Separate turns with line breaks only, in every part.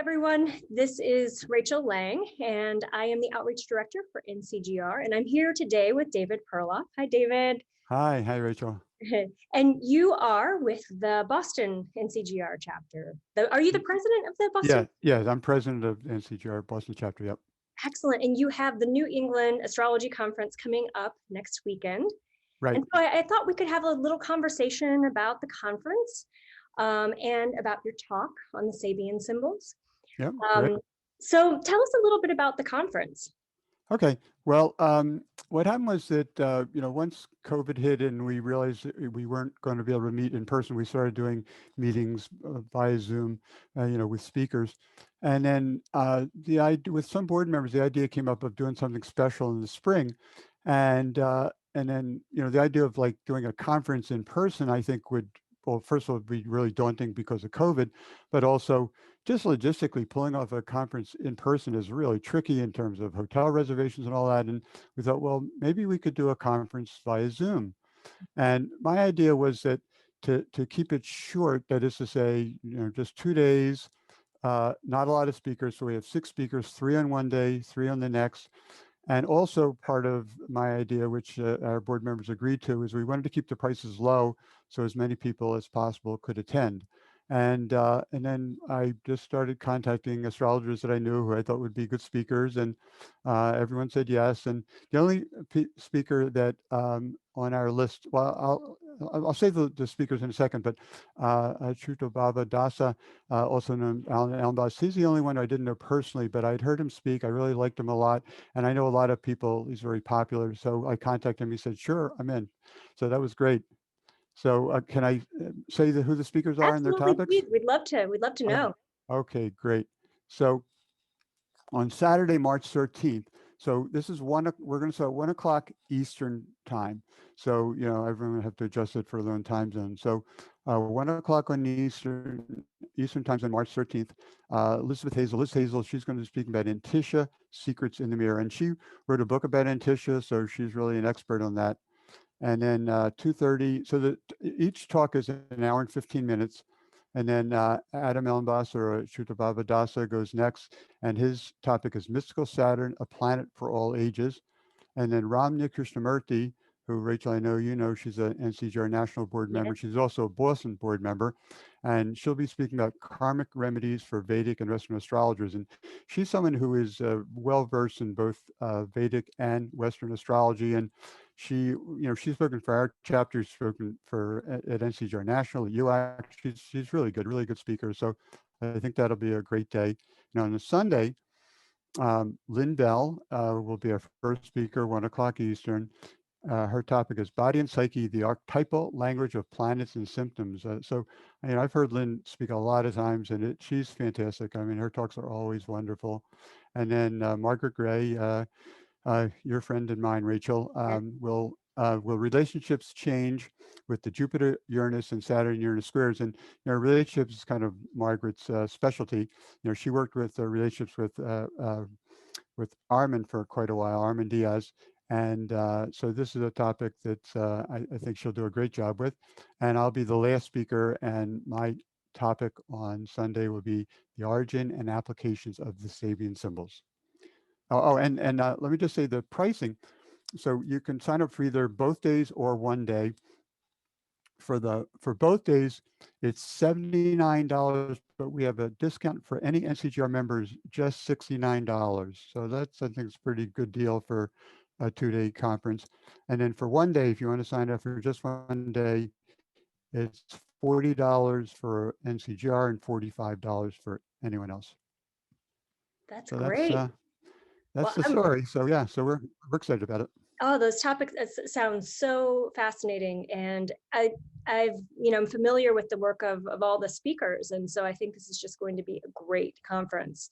everyone. This is Rachel Lang, and I am the Outreach Director for NCGR, and I'm here today with David Perloff. Hi, David.
Hi, Rachel.
And you are with the Boston NCGR chapter. Are you the president of the Boston?
Yeah, I'm president of NCGR Boston chapter, yep.
Excellent. And you have the New England Astrology Conference coming up next weekend.
Right.
And so I thought we could have a little conversation about the conference and about your talk on the Sabian symbols.
Yep,
So tell us a little bit about the conference.
Okay. Well, what happened was that, once COVID hit and we realized that we weren't going to be able to meet in person, we started doing meetings via Zoom, with speakers. And then the idea, with some board members, the idea came up of doing something special in the spring. And then, the idea of like doing a conference in person, I think well, first of all, be really daunting because of COVID, but also just logistically pulling off a conference in person is really tricky in terms of hotel reservations and all that. And we thought, well, maybe we could do a conference via Zoom. And my idea was that to keep it short, that is to say, just 2 days, not a lot of speakers. So we have 6 speakers, 3 on one day, 3 on the next. And also part of my idea, which our board members agreed to, is we wanted to keep the prices low so as many people as possible could attend. And then I just started contacting astrologers that I knew who I thought would be good speakers, and everyone said yes. And the only speaker that on our list, well, I'll say the speakers in a second, but Chuto Baba Dasa, also known Alan Elmos, he's the only one I didn't know personally, but I'd heard him speak. I really liked him a lot, and I know a lot of people. He's very popular, so I contacted him. He said, "Sure, I'm in." So that was great. So can I say who the speakers are and their
Absolutely,
topics?
please. We'd love to. We'd love to know.
Okay, great. So on Saturday, March 13th, so this is we're going to start 1 o'clock Eastern time. So, everyone will have to adjust it for their own time zone. So 1 o'clock on Eastern time on March 13th, Liz Hazel, she's going to be speaking about Intisha, Secrets in the Mirror. And she wrote a book about Intisha, so she's really an expert on that. And then 2:30, so each talk is an hour and 15 minutes. And then Adam Ellenboss or Shutababa Dasa goes next, and his topic is Mystical Saturn, a Planet for All Ages. And then Ramya Krishnamurti, who, Rachel, I know you know, she's an NCGR National Board member.
Yes.
She's also a Boston board member, and she'll be speaking about karmic remedies for Vedic and Western astrologers. And she's someone who is well-versed in both Vedic and Western astrology. And she's spoken for our chapter, spoken for at NCGR National, at UAC. She's really good speaker. So I think that'll be a great day. Now on a Sunday, Lynn Bell will be our first speaker, 1 o'clock Eastern. Her topic is Body and Psyche, the Archetypal Language of Planets and Symptoms. So, I've heard Lynn speak a lot of times, and she's fantastic. I mean, her talks are always wonderful. And then Margaret Gray, your friend and mine, Rachel, will relationships change with the Jupiter, Uranus, and Saturn Uranus squares? And relationships is kind of Margaret's specialty. She worked with relationships with Armand for quite a while, Armand Diaz. And so this is a topic that I think she'll do a great job with. And I'll be the last speaker, and my topic on Sunday will be the origin and applications of the Sabian symbols. And let me just say the pricing. So you can sign up for either both days or one day. For both days, it's $79, but we have a discount for any NCGR members, just $69. So that's, I think, it's a pretty good deal for a 2-day conference. And then for one day, if you want to sign up for just one day, it's $40 for NCGR and $45 for anyone else.
That's
So
great.
that's the story. So yeah, so we're excited about it.
Oh, those topics sound so fascinating, and I'm familiar with the work of all the speakers, and so I think this is just going to be a great conference.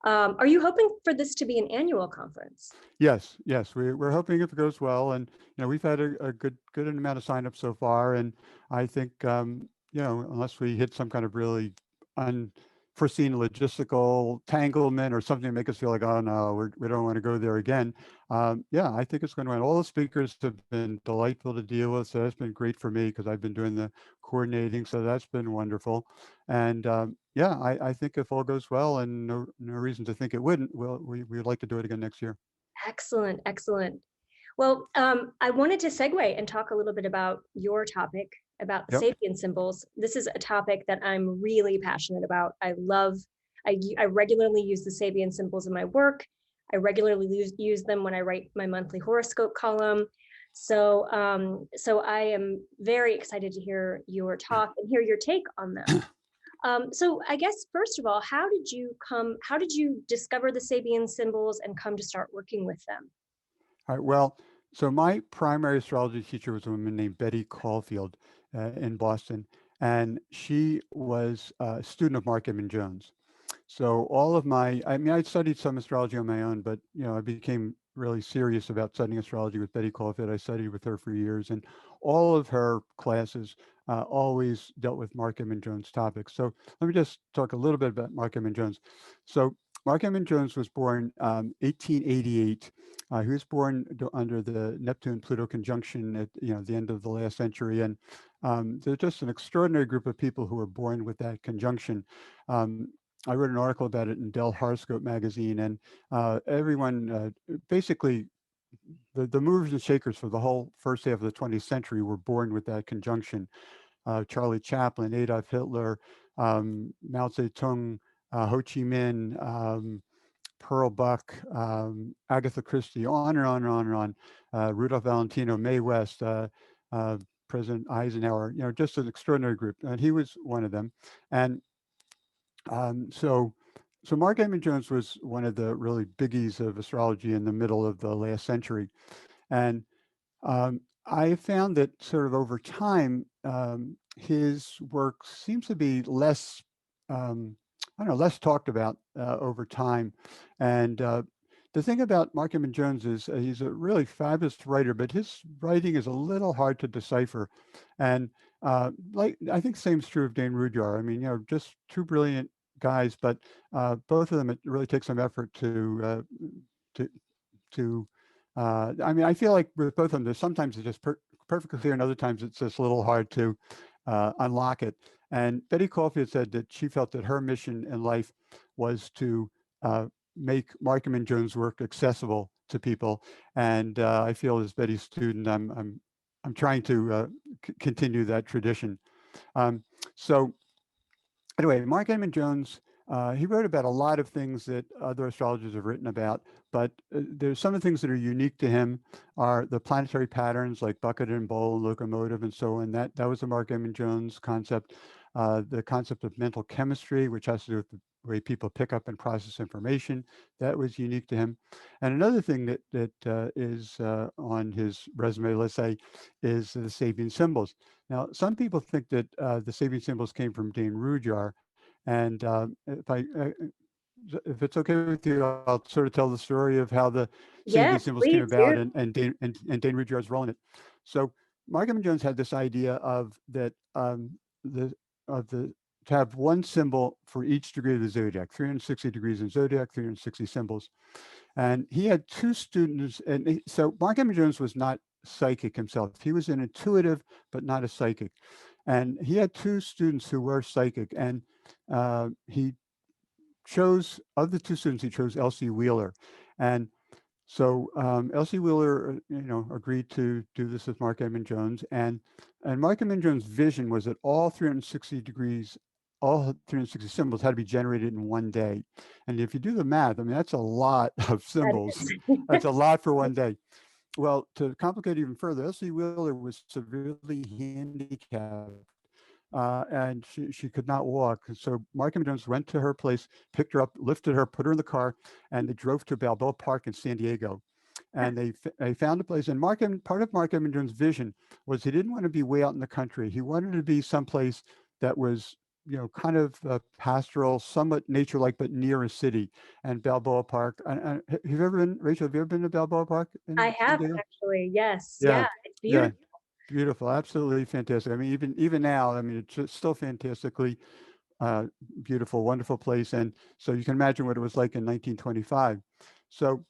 Are you hoping for this to be an annual conference?
Yes, we're hoping if it goes well, and we've had a good amount of signups so far, and I think unless we hit some kind of really unforeseen logistical tanglement or something to make us feel like, oh no, we don't want to go there again. Yeah, I think it's going to win. All the speakers have been delightful to deal with, so that's been great for me because I've been doing the coordinating, so that's been wonderful. And yeah, I think if all goes well, and no reason to think it wouldn't, we'd like to do it again next year.
Excellent, excellent. Well, I wanted to segue and talk a little bit about your topic, about the
Yep.
Sabian symbols. This is a topic that I'm really passionate about. I regularly use the Sabian symbols in my work. I regularly use them when I write my monthly horoscope column. So I am very excited to hear your talk and hear your take on them. So I guess, first of all, how did you discover the Sabian symbols and come to start working with them?
All right. Well, so my primary astrology teacher was a woman named Betty Caulfield in Boston, and she was a student of Mark Edmund Jones. So all of I mean, I studied some astrology on my own, but I became really serious about studying astrology with Betty Caulfield. I studied with her for years, and all of her classes always dealt with Mark Edmund Jones topics. So let me just talk a little bit about Mark Edmund Jones. So Mark Edmund Jones was born 1888. He was born under the Neptune-Pluto conjunction at the end of the last century, and there's just an extraordinary group of people who were born with that conjunction. Um, I wrote an article about it in Dell Horoscope magazine, and everyone basically the movers and shakers for the whole first half of the 20th century were born with that conjunction. Charlie Chaplin, Adolf Hitler, Mao Zedong, Ho Chi Minh, Pearl Buck, Agatha Christie, on and on and on and on. Rudolph Valentino, Mae West, President Eisenhower. Just an extraordinary group, and he was one of them. And so Mark Edmund Jones was one of the really biggies of astrology in the middle of the last century. And I found that sort of over time, his work seems to be less, I don't know, less talked about over time. And the thing about Mark Edmund Jones is he's a really fabulous writer, but his writing is a little hard to decipher. And like I think the same is true of Dane Rudhyar. I mean, just two brilliant guys, but both of them, it really takes some effort to to I mean, I feel like with both of them, there's sometimes it's just perfectly clear, and other times it's just a little hard to unlock it. And Betty Caulfield said that she felt that her mission in life was to make Mark Edmund Jones' work accessible to people. And I feel as Betty's student, I'm trying to continue that tradition. So anyway, Mark Edmund Jones, he wrote about a lot of things that other astrologers have written about, but there's some of the things that are unique to him are the planetary patterns like bucket and bowl, locomotive, and so on. That was the Mark Edmund Jones concept. The concept of mental chemistry, which has to do with the way people pick up and process information, that was unique to him. And another thing that is on his resume, let's say, is the Sabian symbols. Now, some people think that the Sabian symbols came from Dane Rudhyar, and if it's okay with you, I'll sort of tell the story of how the Sabian
Yes,
symbols came
please
about
do.
and Dane Rudhyar's role in it. So Mark Edmund Jones had this idea of that the of the to have one symbol for each degree of the zodiac, 360 degrees in zodiac, 360 symbols. And he had two students, and so Mark Edmund Jones was not psychic himself. He was an intuitive, but not a psychic. And he had two students who were psychic, and he chose, of the two students, he chose Elsie Wheeler. And so Elsie Wheeler, agreed to do this with Mark Edmund Jones, and Mark Edmund Jones' vision was that all 360 degrees, all 360 symbols had to be generated in one day. And if you do the math, I mean, that's a lot of
That
symbols.
is.
That's a lot for one day. Well, to complicate it even further, Elsie Wheeler was severely handicapped and she could not walk. So Mark and Jones went to her place, picked her up, lifted her, put her in the car, and they drove to Balboa Park in San Diego. And they found a place. And part of Mark Edmund Jones' vision was he didn't want to be way out in the country. He wanted to be someplace that was, kind of pastoral, somewhat nature-like, but near a city. And Balboa Park. Have you ever been, Rachel? Have you ever been to Balboa Park
I
in San
have
Diego?
actually. Yes.
Yeah,
Yeah. It's
yeah.
beautiful.
Beautiful, absolutely fantastic. I mean, even now, I mean, it's just still fantastically uh, beautiful, wonderful place. And so you can imagine what it was like in 1925. So,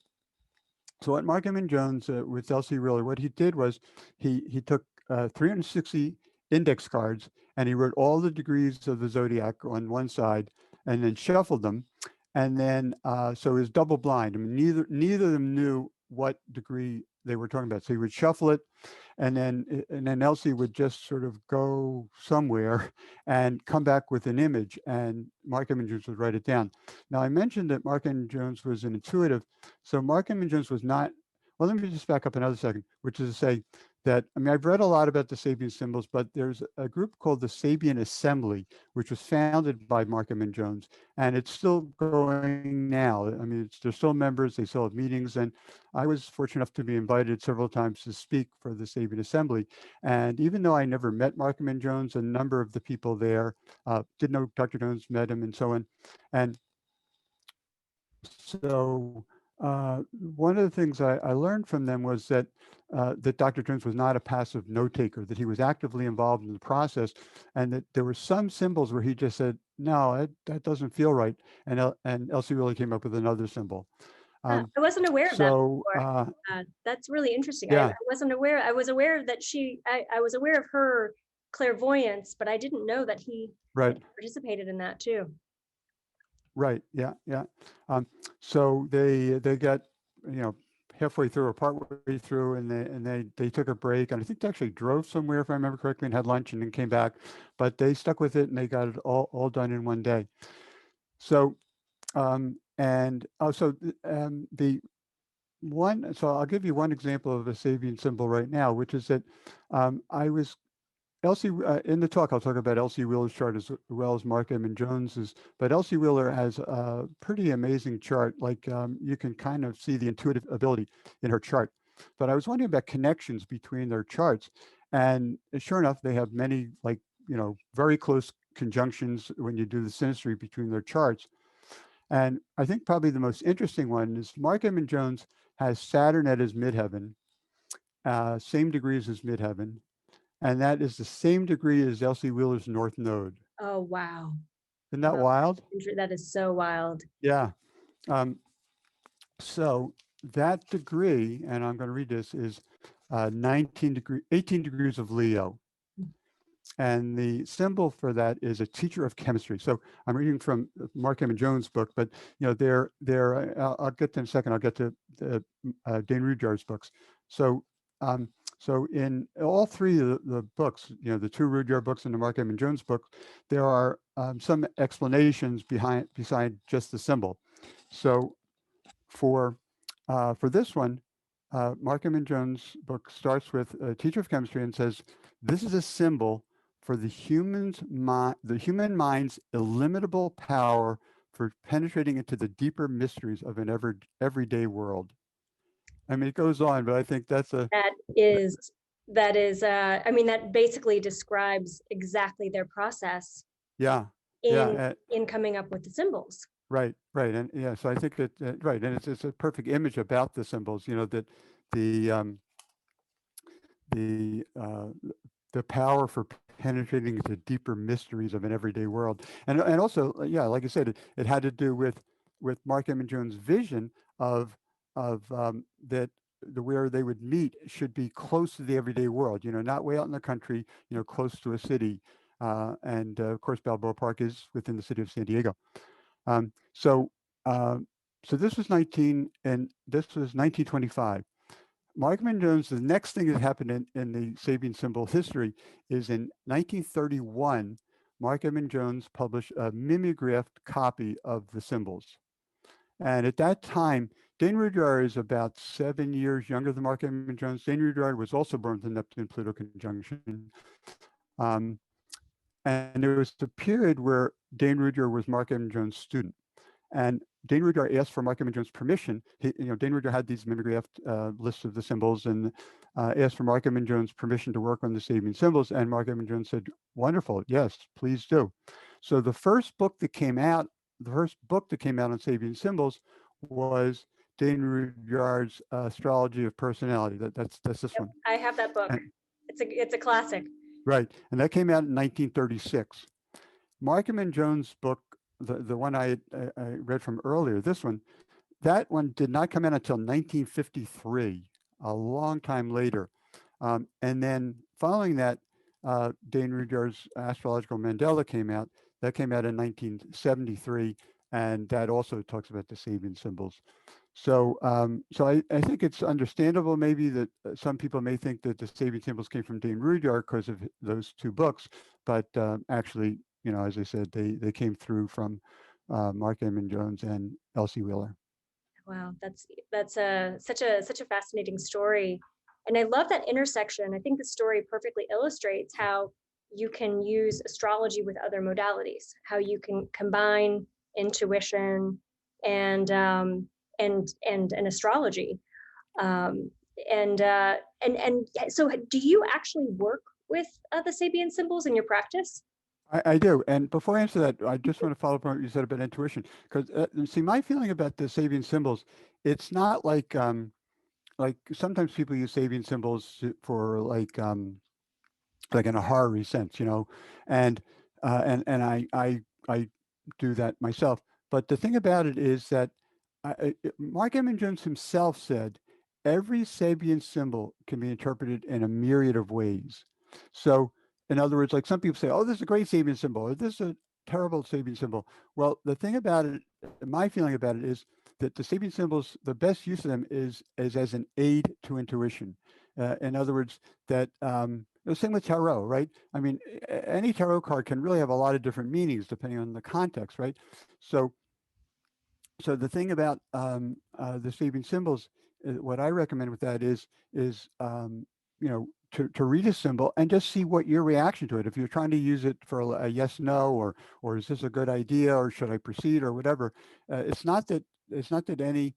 so what Mark Edmund Jones with Elsie Wheeler, what he did was he took 360 index cards and he wrote all the degrees of the zodiac on one side, and then shuffled them. And then, so it was double blind. I mean, neither of them knew what degree they were talking about. So he would shuffle it, and then Elsie would just sort of go somewhere and come back with an image, and Mark Edmond Jones would write it down. Now, I mentioned that Mark Edmond Jones was an intuitive. So Mark Edmond Jones was not, well, let me just back up another second, which is to say that, I mean, I've read a lot about the Sabian symbols, but there's a group called the Sabian Assembly, which was founded by Mark Edmond Jones, and it's still going now. I mean, they're still members, they still have meetings, and I was fortunate enough to be invited several times to speak for the Sabian Assembly. And even though I never met Mark Edmond Jones, a number of the people there did know Dr. Jones, met him, and so on. And so one of the things I learned from them was that that Dr. Jones was not a passive note taker, that he was actively involved in the process, and that there were some symbols where he just said, no, that doesn't feel right. And Elsie really came up with another symbol.
I wasn't aware of that
So
before. That's really interesting. I
yeah,
wasn't aware. I was aware that I was aware of her clairvoyance, but I didn't know that he
right.
participated in that too.
Right. Yeah. Yeah. So they got, halfway through or partway through, and they took a break, and I think they actually drove somewhere, if I remember correctly, and had lunch, and then came back. But they stuck with it, and they got it all done in one day. So and also the one. So I'll give you one example of a Sabian symbol right now, which is that I was Elsie, in the talk, I'll talk about Elsie Wheeler's chart as well as Mark Edmond Jones's, but Elsie Wheeler has a pretty amazing chart. Like you can kind of see the intuitive ability in her chart. But I was wondering about connections between their charts. And sure enough, they have many, like, very close conjunctions when you do the synastry between their charts. And I think probably the most interesting one is Mark Edmond Jones has Saturn at his midheaven, same degrees as midheaven. And that is the same degree as Elsie Wheeler's North Node.
Oh, wow.
Isn't that
Wow.
wild?
That is so wild.
Yeah. So that degree, and I'm going to read this, is 18 degrees of Leo. And the symbol for that is a teacher of chemistry. So I'm reading from Mark Edmond Jones' book, but I'll get to in a second. I'll get to Dane Rudyard's books. So so in all three of the books, the two Rudyard books and the Mark Edmond Jones book, there are some explanations beside just the symbol. So for this one, Mark Edmond Jones' book starts with a teacher of chemistry and says, "This is a symbol for the human mind's illimitable power for penetrating into the deeper mysteries of an everyday world." I mean, it goes on, but I think that's
I mean, that basically describes exactly their process
yeah,
in coming up with the symbols.
right, and yeah, so I think that right, and it's a perfect image about the symbols. That the power for penetrating into deeper mysteries of an everyday world, and also, yeah, like I said, it had to do with Mark Edmond Jones' vision of that where they would meet should be close to the everyday world, not way out in the country, close to a city, and of course Balboa Park is within the city of San Diego. So this was 1925. Mark Edmond Jones, the next thing that happened in the Sabian symbol history is in 1931, Mark Edmond Jones published a mimeographed copy of the symbols. And at that time, Dane Rudyard is about 7 years younger than Mark Edmond Jones. Dane Rudyard was also born with the Neptune-Pluto conjunction. And there was a period where Dane Rudyard was Mark Edmond Jones' student. And Dane Rudyard asked for Mark Edmond Jones' permission. Dane Rudyard had these mimeographed lists of the symbols and asked for Mark Edmond Jones' permission to work on the Sabian symbols. And Mark Edmond Jones said, "Wonderful, yes, please do." So the first book that came out on Sabian symbols was Dane Rudyard's Astrology of Personality. That's this one.
I have that book. And it's a classic.
Right, and that came out in 1936. Mark Edmond Jones' book, the one I read from earlier, this one, that one did not come out until 1953, a long time later. And then following that, Dane Rudyard's Astrological Mandala came out. That came out in 1973, and that also talks about the Sabian symbols. So, I think it's understandable maybe that some people may think that the Sabian symbols came from Dane Rudyard because of those two books, but actually, as I said, they came through from Mark Edmond Jones and Elsie Wheeler.
Wow, that's such a fascinating story. And I love that intersection. I think the story perfectly illustrates how you can use astrology with other modalities, how you can combine intuition and and astrology. Um, and so do you actually work with the Sabian symbols in your practice?
I do. And before I answer that, I just want to follow up on what you said about intuition. Because see, my feeling about the Sabian symbols, it's not like sometimes people use Sabian symbols for like in a horror sense, and I do that myself. But the thing about it is that Mark Emmon Jones himself said every Sabian symbol can be interpreted in a myriad of ways. So, in other words, like some people say, "Oh, this is a great Sabian symbol," or "This is a terrible Sabian symbol." Well, the thing about it, my feeling about it is that the Sabian symbols, the best use of them is as an aid to intuition. In other words, that the same with tarot, right? I mean, any tarot card can really have a lot of different meanings depending on the context, right? So, the thing about the Sabian symbols, what I recommend with that is to read a symbol and just see what your reaction to it. If you're trying to use it for a yes, no, or is this a good idea, or should I proceed, or whatever. It's not that any.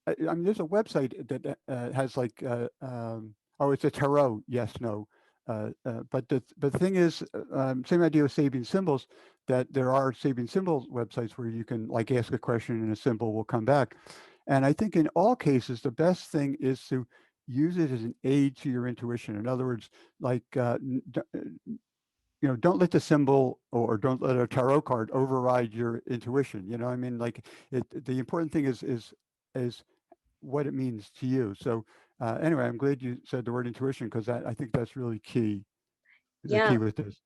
I mean, there's a website that has like, oh, it's a tarot, yes, no. But the thing is, same idea with Sabian symbols, that there are Sabian symbols websites where you can like ask a question and a symbol will come back. And I think in all cases, the best thing is to use it as an aid to your intuition. In other words, like, don't let the symbol or don't let a tarot card override your intuition. I mean, like the important thing is what it means to you. So anyway, I'm glad you said the word intuition because I think that's really key. The
Yeah,
key with this.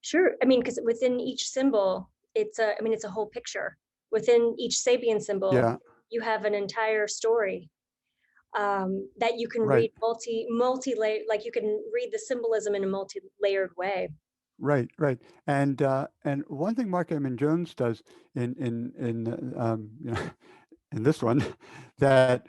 sure. I mean, because within each symbol, I mean, it's a whole picture. Within each Sabian symbol,
Yeah.
you have an entire story that you can
Right.
read multi-layer, like you can read the symbolism in a multi-layered way.
Right. Right. And one thing Mark Edmund Jones does in this one, that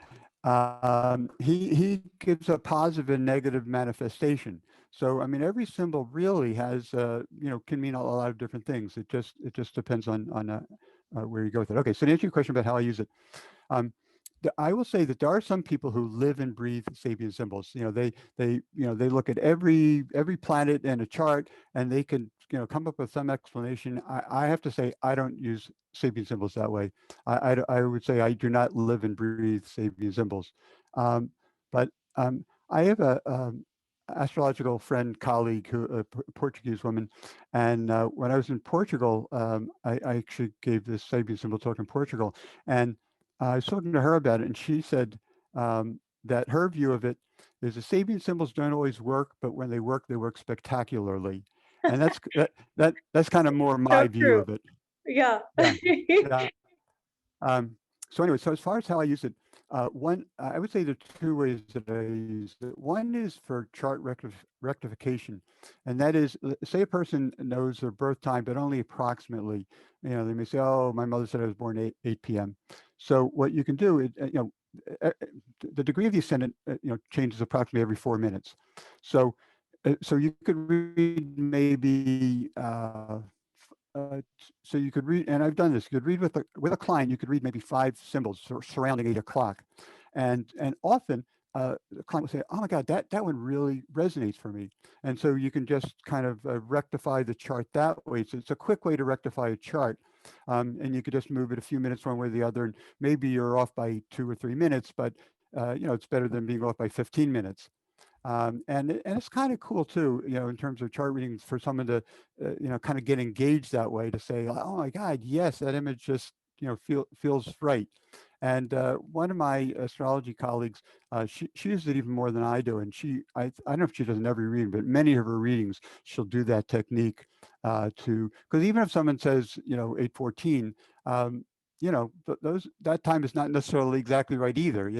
he gives a positive and negative manifestation. So I mean, every symbol really has can mean a lot of different things. It just depends on where you go with it. Okay, so to answer your question about how I use it, um, I will say that there are some people who live and breathe Sabian symbols. They look at every planet in a chart and they can come up with some explanation. I have to say I don't use Sabian symbols that way. I would say I do not live and breathe Sabian symbols. But I have a astrological friend, colleague, who a Portuguese woman, and when I was in Portugal, I actually gave this Sabian symbol talk in Portugal, and I was talking to her about it, and she said that her view of it is the Sabian symbols don't always work, but when they work spectacularly, and that's kind of more
So
my view
true.
of it.
Yeah.
Yeah, yeah. Um, so anyway, so as far as how I use it, one I would say there are two ways that I use it. One is for chart rectification, and that is, say a person knows their birth time, but only approximately. They may say, "Oh, my mother said I was born 8 p.m." So what you can do is, uh, uh, the degree of the ascendant, changes approximately every 4 minutes. So, so you could read maybe so you could read, and I've done this. You could read with a client. You could read maybe 5 symbols surrounding 8 o'clock, and often the client will say, "Oh my God, that one really resonates for me." And so you can just kind of rectify the chart that way. So it's a quick way to rectify a chart, and you could just move it a few minutes one way or the other, and maybe you're off by 2 or 3 minutes, but it's better than being off by 15 minutes. And it's kind of cool too, in terms of chart readings for someone to, kind of get engaged that way to say, oh my God, yes, that image just, feels right. And one of my astrology colleagues, she uses it even more than I do. And I don't know if she does in every reading, but many of her readings, she'll do that technique because even if someone says, 8:14, that time is not necessarily exactly right either,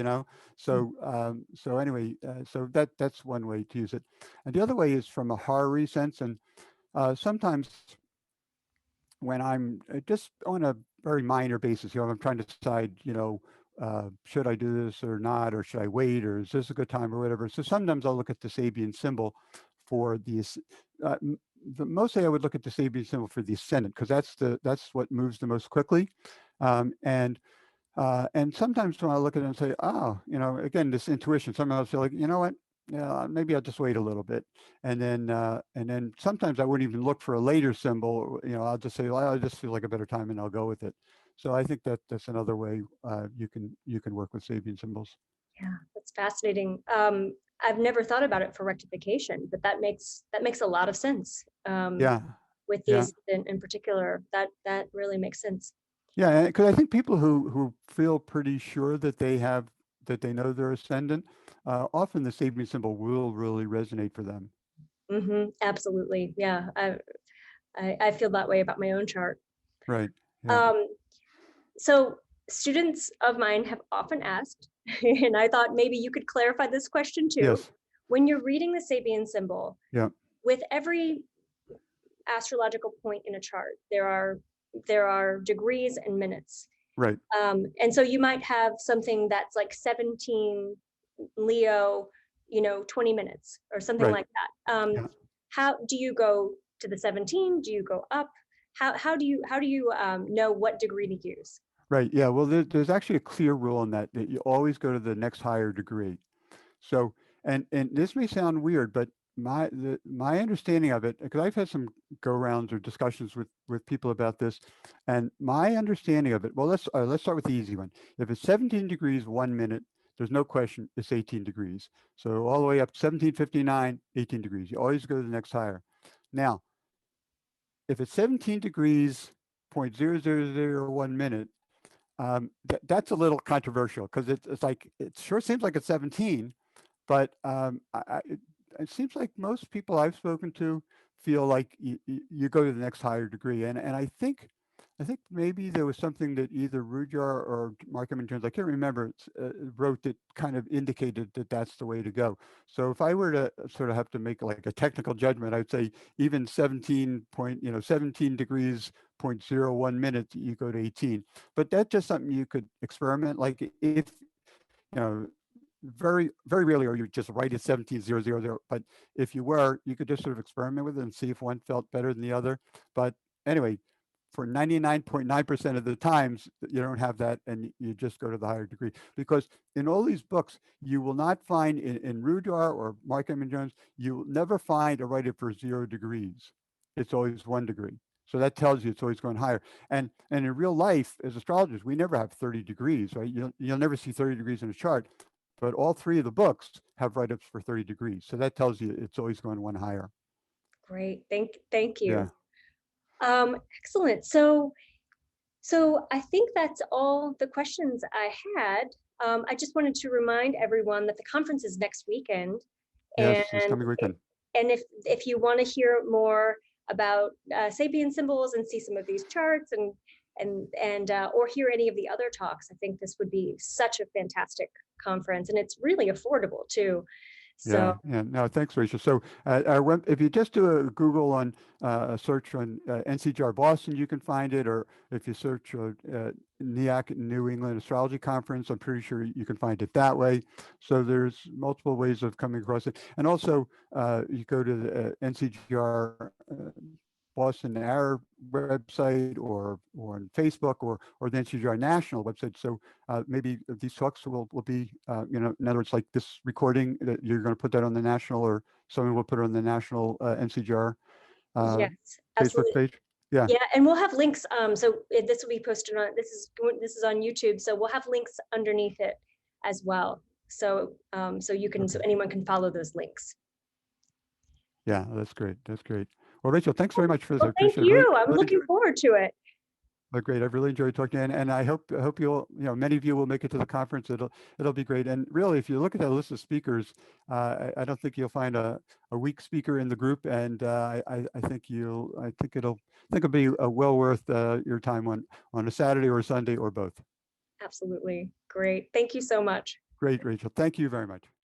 So anyway, so that's one way to use it. And the other way is from a horary sense. And sometimes when I'm just on a very minor basis, I'm trying to decide, should I do this or not, or should I wait, or is this a good time or whatever. So sometimes I'll look at the Sabian symbol for uh, mostly I would look at the Sabian symbol for the ascendant, because that's what moves the most quickly. And sometimes when I look at it and say, oh, again, this intuition, sometimes I'll feel like, you know what, yeah, maybe I'll just wait a little bit. And then sometimes I wouldn't even look for a later symbol, I'll just say, well, I just feel like a better time and I'll go with it. So I think that's another way you can work with Sabian symbols.
Yeah, that's fascinating. I've never thought about it for rectification, but that makes a lot of sense.
Yeah.
With
Yeah.
these in particular, that really makes sense.
Yeah. Because I think people who feel pretty sure that they know their ascendant, often the Sabian symbol will really resonate for them.
Absolutely. Yeah. I feel that way about my own chart.
Right. Yeah.
Um, so students of mine have often asked, and I thought maybe you could clarify this question too.
Yes.
When you're reading the Sabian symbol,
Yeah.
with every astrological point in a chart, there are degrees and minutes.
Right.
And so you might have something that's like 17 Leo, 20 minutes or something
Right.
like that.
Yeah.
How do you go to the 17? Do you go up? How do you know what degree to use?
Right. Yeah. Well, there's actually a clear rule on that you always go to the next higher degree. So, and this may sound weird, but my understanding of it, because I've had some go rounds or discussions with people about this, and my understanding of it. Well, let's start with the easy one. If it's 17 degrees 1 minute, there's no question it's 18 degrees. So all the way up to 17:59, 18 degrees. You always go to the next higher. Now, if it's 17 degrees 0.0001 minute, that's a little controversial because it's like it sure seems like it's 17, but it seems like most people I've spoken to feel like you go to the next higher degree, and I think maybe there was something that either Rudyard or Mark Edmond Jones, I can't remember, wrote that kind of indicated that that's the way to go. So if I were to sort of have to make like a technical judgment, I'd say even 17 degrees 0.01 minutes, you go to 18. But that's just something you could experiment. Like if you know very very rarely are you just right at 17,000, but if you were, you could just sort of experiment with it and see if one felt better than the other. But anyway, for 99.9% of the times you don't have that, and you just go to the higher degree, because in all these books you will not find in Rudar or Mark Edmond Jones, you will never find a writer for 0 degrees. It's always 1 degree. So that tells you it's always going higher. And in real life, as astrologers, we never have 30 degrees, right? You'll never see 30 degrees in a chart, but all three of the books have write-ups for 30 degrees. So that tells you it's always going one higher.
Great. Thank you.
Yeah.
Excellent. So I think that's all the questions I had. I just wanted to remind everyone that the conference is next weekend, and
Yes, this coming weekend.
if you want to hear more about Sabian symbols and see some of these charts and or hear any of the other talks, I think this would be such a fantastic conference, and it's really affordable too. So
Yeah. No, thanks, Rachel. So our web, if you just do a Google on a search on NCGR Boston, you can find it. Or if you search NEAC, New England Astrology Conference, I'm pretty sure you can find it that way. So there's multiple ways of coming across it. And also, you go to the NCGR Boston, our website, or on Facebook, or the NCGR national website. So maybe these talks will be, in other words, like this recording, that you're going to put that on the national, or someone will put it on the national NCGR
yes,
Facebook
absolutely.
page. Yeah.
Yeah, and we'll have links. So this will be posted on, this is on YouTube. So we'll have links underneath it as well. So so anyone can follow those links.
Yeah, that's great. That's great. Well, Rachel, thanks very much for this. I
Well, thank
appreciate it. Really,
you. I'm
really
looking
enjoyed.
forward to it.
Oh, great. I've really enjoyed talking, and I hope you'll, many of you will make it to the conference. It'll be great. And really, if you look at the list of speakers, I don't think you'll find a weak speaker in the group, and I think it'll be well worth your time on a Saturday or a Sunday or both.
Absolutely. Great. Thank you so much.
Great, Rachel. Thank you very much.